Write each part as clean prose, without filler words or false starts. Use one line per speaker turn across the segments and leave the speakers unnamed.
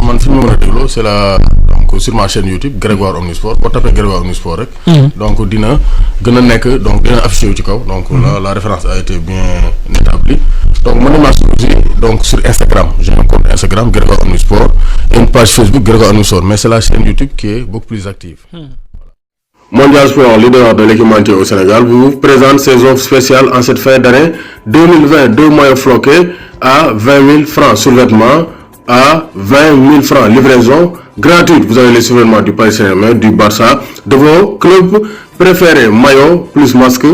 man fi mu mën a dégloo c'est la donc sur ma chaîne YouTube Grégoire Omnisport boo tapé Grégoire Omnisport rek. donc dina gën a nekk donc dina affiché wu ci kaw. donc la référence a été bien établie. donc mën na maa aussi donc sur Instagram j'ai un compte Instagram Grégoire Omnisport et une page Facebook Grégoire Omnisport mais c'est la chaîne YouTube qui est beaucoup plus active. Mondial Sport, leader de l'équipementier au Sénégal, vous présente ses offres spéciales en cette fin d'année 2020. 2 maillots floqués à 20 000 francs, sous-vêtements à 20 000 francs, livraison gratuite. Vous avez les sous-vêtements du Paris Saint-Germain, du Barça, de vos clubs préférés. Maillot plus masque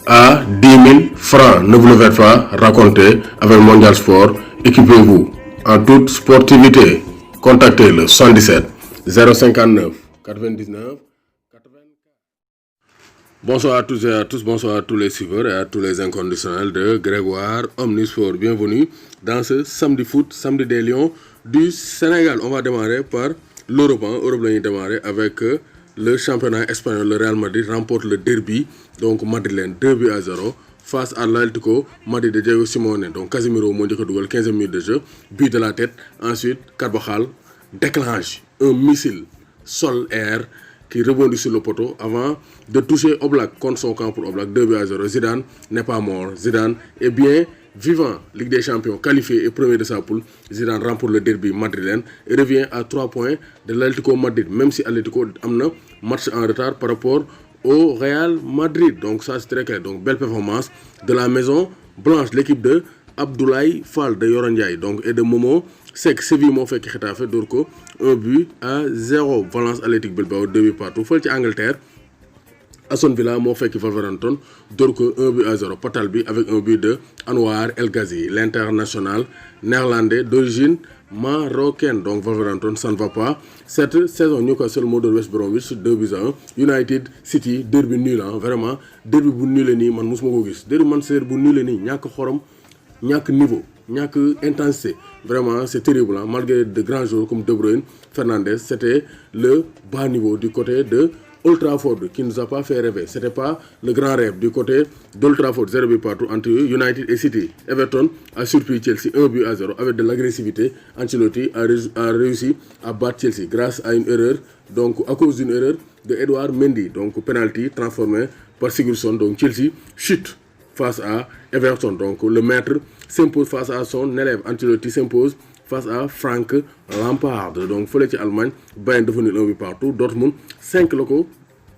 à 10 000 francs. Ne vous le faites pas raconter avec Mondial Sport. Équipez-vous en toute sportivité. Contactez le 77 059 99. Bonsoir à tous et à tous, bonsoir à tous les suiveurs et à tous les inconditionnels de Grégoire Omnisport. Bienvenue dans ce samedi foot, samedi des Lions du Sénégal. On va démarrer par l'Europe. Europe, la démarrer avec le championnat espagnol. Le Real Madrid remporte le derby, donc madrilène 2-0 face à l'Atlético Madrid de Diego Simeone. Donc Casemiro moo njëkk a dugal 15e minute de jeu, but de la tête. Ensuite, Carvajal déclenche un missile sol-air qui rebondit sur le poteau avant de toucher Oblak contre son camp pour Oblak 2-0. Zidane n'est pas mort. Zidane est bien vivant. Ligue des Champions qualifié et premier de sa poule. Zidane remporte le derby madrilène et revient à 3 points de l'Atlético Madrid. Même si Atlético a un match en retard par rapport au Real Madrid. Donc ça c'est très clair. Donc belle performance de la Maison Blanche. L'équipe de Abdoulaye Fall de Yoran Ndiaye donc et de Momo Seck. Séville moo fekk Getafe dóor ko 1-0. Valence Athletic Bilbao 2 partout. Fële ci Angleterre Aston Villa moo fekk Wolverhampton dóor ko 1-0. Patal bi avec un but de Anwar El Ghazi. L'international néerlandais d'origine marocaine. Donc Wolverhampton ça ne va pas cette saison. Newcastle moo dóor West Bromwich 2-1. United City derby nul vraiment derby bu nul nii man mosuma ko gis. Derby Manchester bu nul nii ñàkk xorom ñàkk niveau ñàkk intensité vraiment c'est terrible malgré de grands joueurs comme De Bruyne, Fernandes. C'était le bas niveau du côté de Old Trafford qui nous a pas fait rêver. C'était pas le grand rêve du côté d'Old Trafford. 0 but partout entre United et City. Everton a surpris Chelsea 1-0 avec de l'agressivité. Ancelotti a réussi à battre Chelsea grâce à une erreur, donc à cause d'une erreur de Edouard Mendy, donc penalty transformé par Sigurdsson. Donc Chelsea chute face à Everton. Donc le maître s'impose face à son élève. Ancelotti s'impose face à Frank Lampard. Donc fële ci Allemagne Bayern dafa nul 1 but partout. Dortmund 5 la ko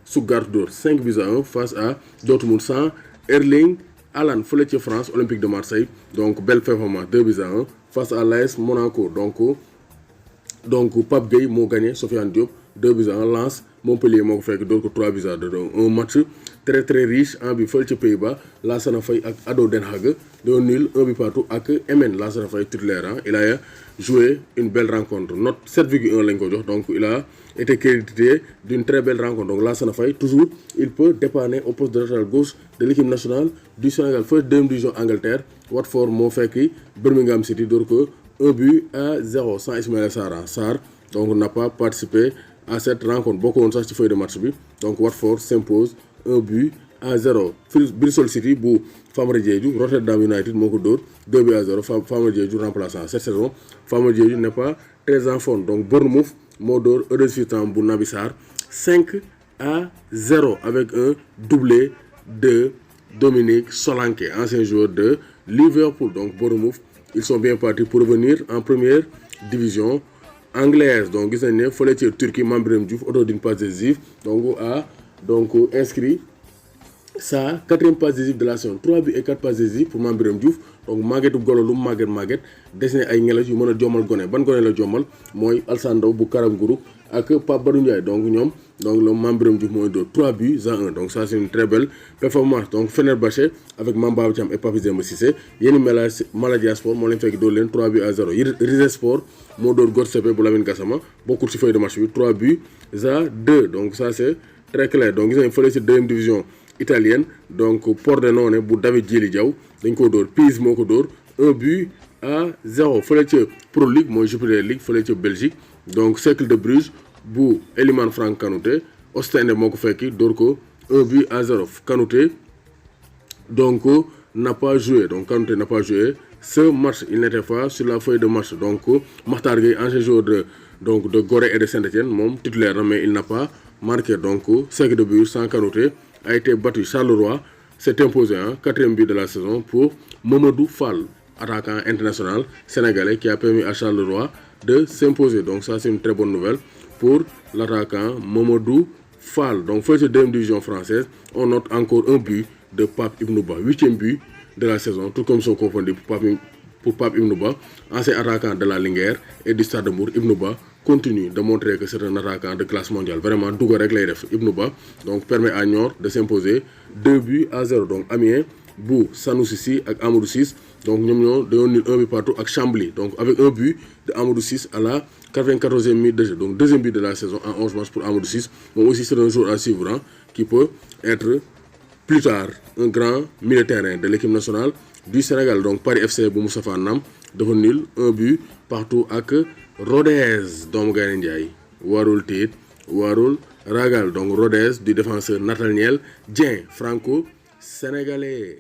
Stuttgart dóor 5-1 face à Dortmund sans Erling Haaland. Fële ci France Olympique de Marseille donc belle performance 2-1 face à l'AS Monaco. Donc Pape Gueye moo gagné Sofiane Diop 2-1. Lens Montpellier moo ko fekk dóor ko 3-2. Donc un match très très riche en but. Fële ci Pays-Bas Lassana Faye ak Ado Den Haag de nul 1 but partout ak Emmen. Lassana Faye titulaire il a joué une belle rencontre. Note 7,1 lañ ko jox. Donc il a été crédité d'une très belle rencontre. Donc Lassana Faye toujours il peut dépanner au poste de latéral gauche de l'équipe nationale du Sénégal. Fële deuxième division Angleterre Watford moo fekki Birmingham City dóor ko 1-0 sans Ismaïla Sarr donc n'a pas participé à cette rencontre. Bokk woon sax ci feuille de match bi. Donc Watford s'impose 1-0. Bristol City bu Famara Diédhiou Rotterdam United moo ko dóor 2-0. Famara Diédhiou remplaçant. Cette saison Famara Diédhiou n'est pas très en forme. Donc Bournemouth moo dóor Huddersfield bu Naby Sarr 5-0 avec un doublé de Dominique Solanke, ancien joueur de Liverpool. Donc Bournemouth ils sont bien partis pour revenir en première division anglaise. Donc gis nañ ne fële ci Turquie Mame Birame Diouf auteur d'une passe décisive donc a inscrit sa 4e passe décisive de la saison. 3 buts et 4 passes décisives pour Mame Birame Diouf. Donc màggetu golo lu màgget des na ay ngelas yu mën a jommal gone. Ban gone la jommal mooy Alassane Ndao bu Karam Group ak Pape Badou Ndiaye. Donc ñoom donc le Mame Birame Diouf mooy dóor 3-1. Donc ça c'est une très belle performance. Donc Fenerbahçe avec Mame Baba Thiam et Papis Demba Cissé. Yeni Malatya Sport moo leen fekk dóor leen 3-0. Rizespor moo dóor Godsepe bu Lamine Gassama bokkul ci feuille de match bi 3-2. Donc ça c'est très clair. Donc gis nañ fële ci deuxième division italienne donc Pordenone bu David Djili Diaw dañ ko dóor. Pise moo ko dóor 1-0. Fële ca Pro League mooy Jupiler League fële ca Belgique donc Cercle de Bruges bu Eliman Franck Kanouté Ostende moo ko fekki dóor ko 1-0. Kanouté donc n'a pas joué. Donc Kanouté n'a pas joué ce match, il n'était pas sur la feuille de match. Donc, Makhtar Gueye, ancien joueur de Gorée et de Saint-Etienne, mon titulaire, mais il n'a pas marqué. Donc, 5 de but sans Kanouté, a été battu. Charleroi s'est imposé, hein, 4e but de la saison pour Mamadou Fall, attaquant international sénégalais qui a permis à Charleroi de s'imposer. Donc, ça, c'est une très bonne nouvelle pour l'attaquant Mamadou Fall. Donc, first deuxième division française, on note encore un but de Pape Ibnouba, 8e but de la saison, tout comme son confondus pour Pape Ibnouba, ancien attaquant de la Linguère et du Stade de Mbour. Ibnouba continue de montrer que c'est un attaquant de classe mondiale. Vraiment, Douga rek lay def. Ibnouba donc permet à Niort de s'imposer 2-0. Donc Amiens, Bou, Sanoussi et Amadou 6. Donc nous avons nul 1 but partout avec Chambly. Donc avec un but de Amadou 6 à la 94e minute de jeu. Donc deuxième but de la saison en 11 matchs pour Amadou 6. Donc aussi c'est un joueur à suivre, hein, qui peut être plus tard un grand milieu de terrain de l'équipe nationale du Sénégal. Donc Paris FC bu Moustapha Nam dafa nul 1 but partout avec Rodez doomu Gaynde Njaay warul tiit warul ragal. Donc Rodez du défenseur Nathaniel Dieng franco-sénégalais.